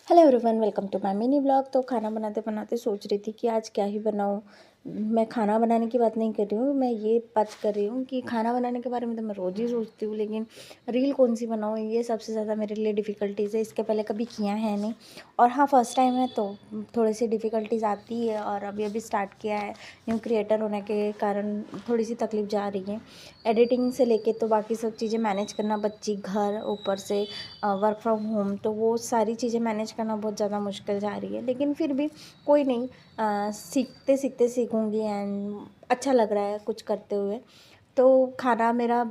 Hello everyone, welcome to my mini blog. तो खाना बनाते बनाते सोच रही थी कि आज क्या ही बनाऊं। मैं खाना बनाने की बात नहीं कर रही हूँ, मैं ये बात कर रही हूँ कि खाना बनाने के बारे में तो मैं रोज़ ही सोचती हूँ, लेकिन रील कौन सी बनाऊँ, ये सबसे ज़्यादा मेरे लिए डिफ़िकल्टीज़ है। इसके पहले कभी किया है नहीं, और हाँ, फर्स्ट टाइम है तो थोड़ी सी डिफ़िकल्टीज़ आती है। और अभी अभी स्टार्ट किया है, न्यू क्रिएटर होने के कारण थोड़ी सी तकलीफ़ जा रही है। एडिटिंग से लेके तो बाकी सब चीज़ें मैनेज करना, बच्ची, घर, ऊपर से वर्क फ्रॉम होम, तो वो सारी चीज़ें मैनेज करना बहुत ज़्यादा मुश्किल जा रही है। लेकिन फिर भी कोई नहीं, सीखते सीखते सीखूंगी। एंड अच्छा लग रहा है कुछ करते हुए। तो खाना मेरा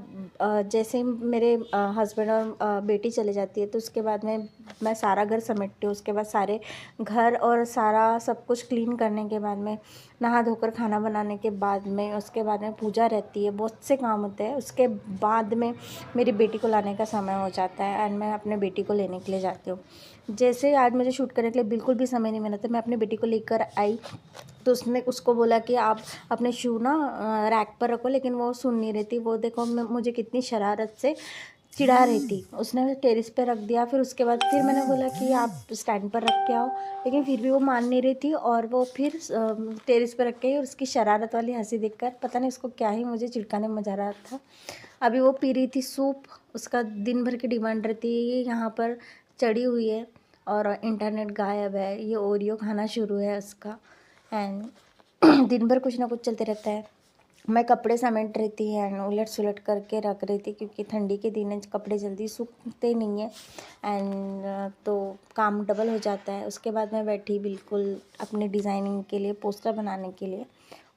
जैसे ही मेरे हस्बैंड और बेटी चले जाती है, तो उसके बाद में मैं सारा घर समेटती हूँ। उसके बाद सारे घर और सारा सब कुछ क्लीन करने के बाद में, नहा धोकर खाना बनाने के बाद में, उसके बाद में पूजा रहती है, बहुत से काम होते हैं। उसके बाद में मेरी बेटी को लाने का समय हो जाता है, एंड मैं अपने बेटी को लेने के लिए जाती हूँ। जैसे आज मुझे शूट करने के लिए बिल्कुल भी समय नहीं मिला था, मैं अपनी बेटी को लेकर आई, तो उसने उसको बोला कि आप अपने शू ना रैक पर रखो, लेकिन वो सुन नहीं रही थी। वो देखो मुझे कितनी शरारत से चिढ़ा रही थी। उसने टेरेस पे रख दिया, फिर उसके बाद फिर मैंने बोला कि आप स्टैंड पर रख के आओ, लेकिन फिर भी वो मान नहीं रही थी। और वो फिर टेरेस पे रख के, और उसकी शरारत वाली हंसी देखकर पता नहीं उसको क्या ही मुझे चिढ़काने में मजा आ रहा था। अभी वो पी रही थी सूप। उसका दिन भर की डिमांड रहती है, ये यहाँ पर चढ़ी हुई है और इंटरनेट गायब है, ये ओरियो खाना शुरू है उसका। एंड दिन भर कुछ ना कुछ चलते रहता है। मैं कपड़े समेट रही थी एंड उलट सुलट करके रख रही थी, क्योंकि ठंडी के दिन है, कपड़े जल्दी सूखते नहीं हैं। एंड तो काम डबल हो जाता है। उसके बाद मैं बैठी बिल्कुल अपनी डिज़ाइनिंग के लिए, पोस्टर बनाने के लिए।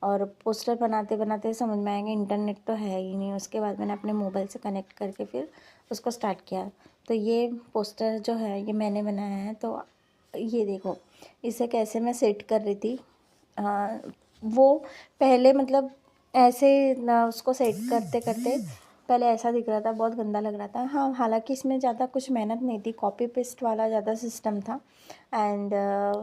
और पोस्टर बनाते बनाते समझ में आएगा इंटरनेट तो है ही नहीं। उसके बाद मैंने अपने मोबाइल से कनेक्ट करके फिर उसको स्टार्ट किया। तो ये पोस्टर जो है ये मैंने बनाया है। तो ये देखो, इसे कैसे मैं सेट कर रही थी। वो पहले मतलब ऐसे ना, उसको सेट करते करते पहले ऐसा दिख रहा था, बहुत गंदा लग रहा था। हाँ, हालांकि इसमें ज़्यादा कुछ मेहनत नहीं थी, कॉपी पेस्ट वाला ज़्यादा सिस्टम था। एंड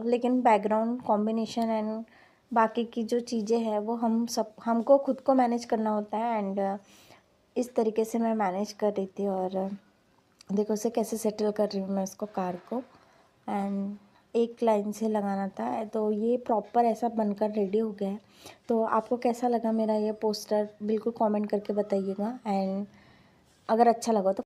लेकिन बैकग्राउंड कॉम्बिनेशन एंड बाकी की जो चीज़ें हैं वो हमको खुद को मैनेज करना होता है। एंड इस तरीके से मैं मैनेज कर रही थी। और देखो उसे कैसे सेटल कर रही हूँ मैं उसको, कार को। एंड एक लाइन से लगाना था, तो ये प्रॉपर ऐसा बनकर रेडी हो गया है। तो आपको कैसा लगा मेरा ये पोस्टर, बिल्कुल कमेंट करके बताइएगा। एंड अगर अच्छा लगा तो